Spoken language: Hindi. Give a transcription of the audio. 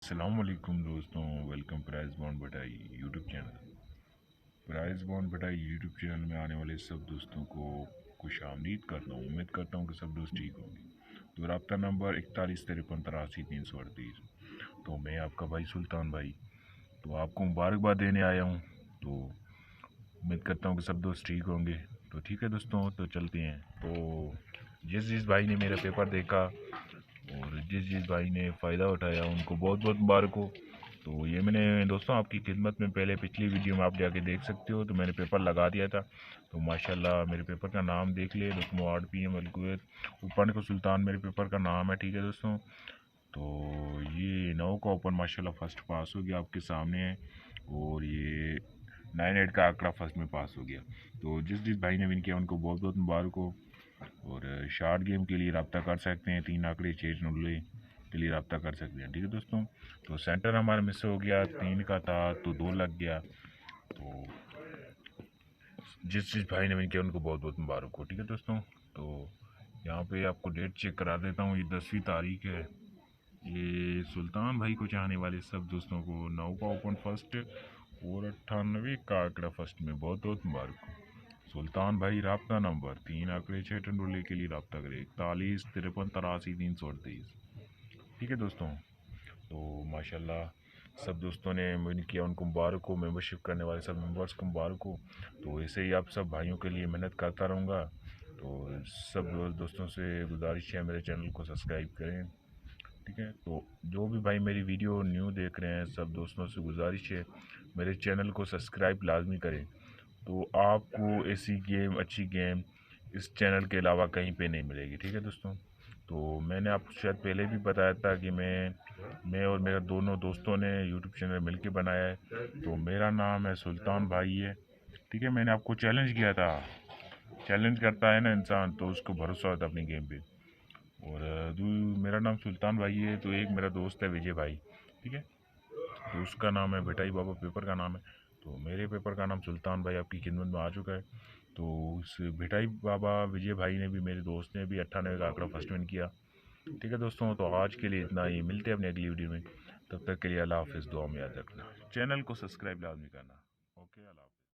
अस्सलामुअलैकुम दोस्तों, वेलकम प्राइज बॉन्ड बटाई यूट्यूब चैनल। प्राइज बॉन्ड बटाई यूट्यूब चैनल में आने वाले सब दोस्तों को खुश आमदीद करता हूँ। उम्मीद करता हूँ कि सब दोस्त ठीक होंगे। तो रब्ता नंबर 415383 तो मैं आपका भाई सुल्तान भाई, तो आपको मुबारकबाद देने आया हूँ। तो उम्मीद करता हूँ कि सब दोस्त ठीक होंगे। तो ठीक है दोस्तों, तो चलते हैं। तो जिस भाई ने मेरा पेपर देखा और जिस भाई ने फ़ायदा उठाया उनको बहुत बहुत मुबारक हो। तो ये मैंने दोस्तों आपकी खिदमत में पहले पिछली वीडियो में आप जाके देख सकते हो। तो मैंने पेपर लगा दिया था। तो माशाल्लाह मेरे पेपर का नाम देख ले, रुकमो 8 PM अलकुवैत ऊपर को सुल्तान मेरे पेपर का नाम है। ठीक है दोस्तों, तो ये 9 का ओपन माशाल्लाह फ़र्स्ट पास हो गया आपके सामने है। और ये 9-8 का आंकड़ा फर्स्ट में पास हो गया। तो जिस भाई ने विन किया उनको बहुत बहुत मुबारक हो। और शार्ट गेम के लिए रब्ता कर सकते हैं, 3 आंकड़े 6 नुल्ले के लिए रब्ता कर सकते हैं। ठीक है दोस्तों, तो सेंटर हमारा मिस हो गया, 3 का था तो 2 लग गया। तो जिस भाई ने विन किया उनको बहुत बहुत मुबारक हो। ठीक है दोस्तों, तो यहाँ पे आपको डेट चेक करा देता हूँ। ये 10वीं तारीख है। ये सुल्तान भाई को चाहने वाले सब दोस्तों को 9 का ओपन फर्स्ट और 98 का आंकड़ा फर्स्ट में बहुत बहुत मुबारक हो। सुल्तान भाई रब्ता नंबर 3 आंकड़े 6 टंडोले के लिए रब्ता करें 41 53 83 ठीक है दोस्तों, तो माशाल्लाह सब दोस्तों ने विन किया उनको मुबारक हो। मेंबरशिप करने वाले सब मेंबर्स को मुबारक हो। तो ऐसे ही आप सब भाइयों के लिए मेहनत करता रहूँगा। तो सब दोस्तों से गुजारिश है मेरे चैनल को सब्सक्राइब करें। ठीक है, तो जो भी भाई मेरी वीडियो न्यू देख रहे हैं सब दोस्तों से गुजारिश है मेरे चैनल को सब्सक्राइब लाजमी करें। तो आपको ऐसी गेम, अच्छी गेम इस चैनल के अलावा कहीं पे नहीं मिलेगी। ठीक है दोस्तों, तो मैंने आपको शायद पहले भी बताया था कि मैं और मेरे दोनों दोस्तों ने यूट्यूब चैनल मिलके बनाया है। तो मेरा नाम है सुल्तान भाई है। ठीक है, मैंने आपको चैलेंज किया था। चैलेंज करता है ना इंसान तो उसको भरोसा होता है अपनी गेम पे। और मेरा नाम सुल्तान भाई है। तो एक मेरा दोस्त है विजय भाई। ठीक है, तो उसका नाम है बेटाई बाबा, पेपर का नाम है। तो मेरे पेपर का नाम सुल्तान भाई आपकी खिदमत में आ चुका है। तो उस बेटाई बाबा विजय भाई ने भी, मेरे दोस्त ने भी 98 का आंकड़ा फर्स्ट विन किया। ठीक है दोस्तों, तो आज के लिए इतना ही। मिलते हैं अपनी अगली वीडियो में। तब तक के लिए अल्लाह हाफिज़। दुआ में याद रखना, चैनल को सब्सक्राइब लाजमी करना। ओके, अल्लाह।